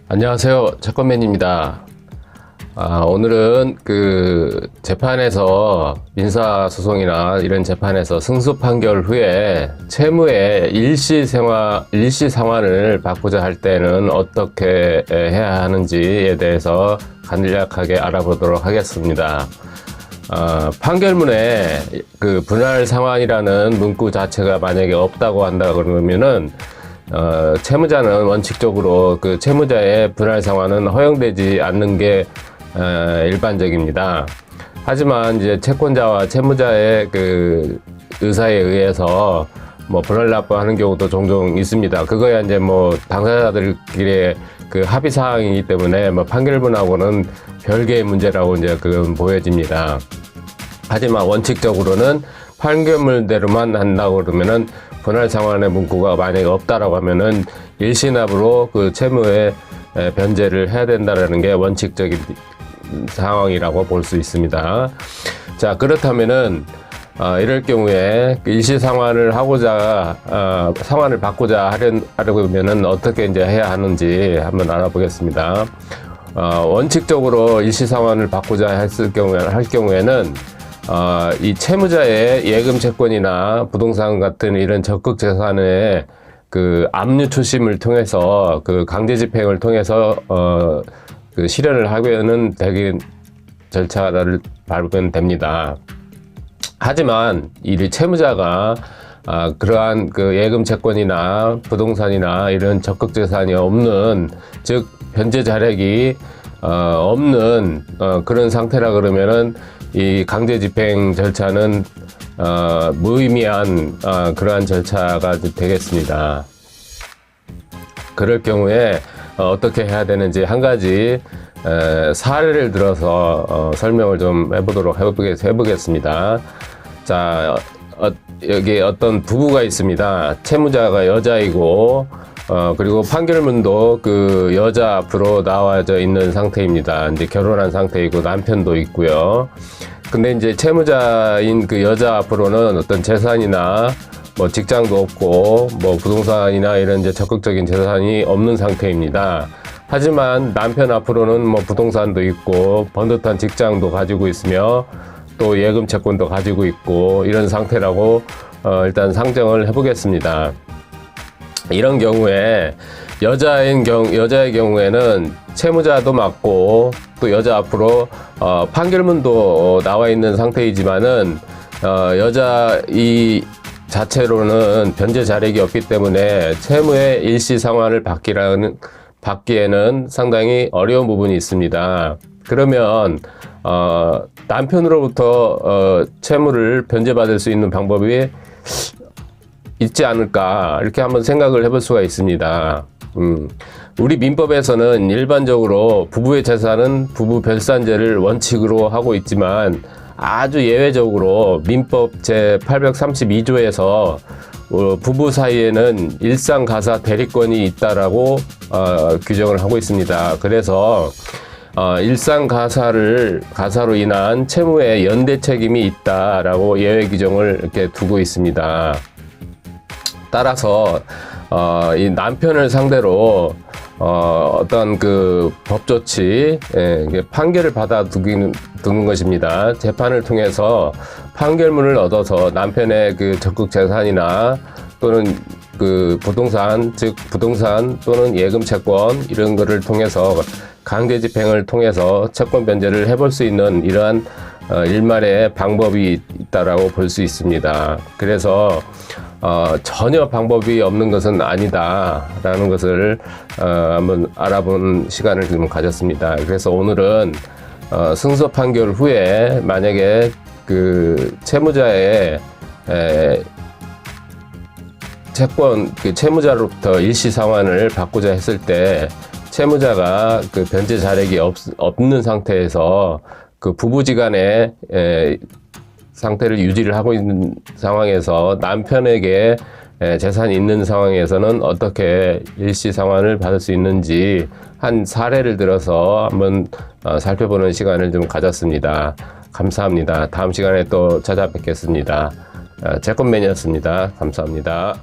안녕하세요, 채권맨입니다. 오늘은 재판에서 민사소송이나 이런 재판에서 승소 판결 후에 채무의 일시 상환을 받고자 할 때는 어떻게 해야 하는지에 대해서 간략하게 알아보도록 하겠습니다. 판결문에 분할 상환이라는 문구 자체가 만약에 없다고 한다 그러면은 채무자는 원칙적으로 채무자의 분할 상환은 허용되지 않는 게 일반적입니다. 하지만 이제 채권자와 채무자의 의사에 의해서 분할 납부하는 경우도 종종 있습니다. 그거야 이제 당사자들끼리의 합의 사항이기 때문에 판결문하고는 별개의 문제라고 이제 보여집니다. 하지만 원칙적으로는 판결문대로만 한다고 그러면은 분할 상환의 문구가 만약에 없다라고 하면은 일시납으로 채무의 변제를 해야 된다라는 게 원칙적인 상황이라고 볼 수 있습니다. 자, 그렇다면은 이럴 경우에 일시 상환을 상환을 받고자 하려면은 어떻게 이제 해야 하는지 한번 알아보겠습니다. 원칙적으로 일시 상환을 받고자 할 경우에는 이 채무자의 예금 채권이나 부동산 같은 이런 적극 재산의 압류 추심을 통해서 강제 집행을 통해서 실현을 하면은 되게 절차를 밟으면 됩니다. 하지만 이 채무자가 그러한 예금 채권이나 부동산이나 이런 적극 재산이 없는, 즉 변제 자력이 없는 그런 상태라 그러면은 이 강제 집행 절차는 무의미한 그러한 절차가 되겠습니다. 그럴 경우에 어떻게 해야 되는지 한 가지 사례를 들어서 설명을 좀 해보겠습니다. 자, 여기 어떤 부부가 있습니다. 채무자가 여자이고 그리고 판결문도 여자 앞으로 나와져 있는 상태입니다. 이제 결혼한 상태이고 남편도 있고요. 근데 이제 채무자인 여자 앞으로는 어떤 재산이나 직장도 없고 부동산이나 이런 이제 적극적인 재산이 없는 상태입니다. 하지만 남편 앞으로는 부동산도 있고 번듯한 직장도 가지고 있으며 또 예금 채권도 가지고 있고 이런 상태라고 일단 상정을 해보겠습니다. 이런 경우에 여자의 경우에는 채무자도 맞고 또 여자 앞으로 판결문도 나와 있는 상태이지만은 여자 이 자체로는 변제 자력이 없기 때문에 채무의 일시 상환을 받기에는 상당히 어려운 부분이 있습니다. 그러면 남편으로부터 채무를 변제받을 수 있는 방법이 있지 않을까, 이렇게 한번 생각을 해볼 수가 있습니다. 우리 민법에서는 일반적으로 부부의 재산은 부부 별산제를 원칙으로 하고 있지만 아주 예외적으로 민법 제 832조에서 부부 사이에는 일상가사 대리권이 있다라고 규정을 하고 있습니다. 그래서 가사로 인한 채무의 연대 책임이 있다라고 예외 규정을 이렇게 두고 있습니다. 따라서 이 남편을 상대로 어떤 법 조치, 판결을 받아두는 것입니다. 재판을 통해서 판결문을 얻어서 남편의 적극 재산이나 또는 부동산, 즉 부동산 또는 예금 채권 이런 거를 통해서 강제 집행을 통해서 채권 변제를 해볼 수 있는 이러한 일말의 방법이 있다라고 볼 수 있습니다. 그래서 전혀 방법이 없는 것은 아니다라는 것을 한번 알아보는 시간을 좀 가졌습니다. 그래서 오늘은 승소 판결 후에 만약에 채무자의 채무자로부터 일시 상환을 받고자 했을 때 채무자가 변제 자력이 없는 상태에서 부부지간의 상태를 유지를 하고 있는 상황에서 남편에게 재산이 있는 상황에서는 어떻게 일시 상환을 받을 수 있는지 한 사례를 들어서 한번 살펴보는 시간을 좀 가졌습니다. 감사합니다. 다음 시간에 또 찾아뵙겠습니다. 채권맨이었습니다. 감사합니다.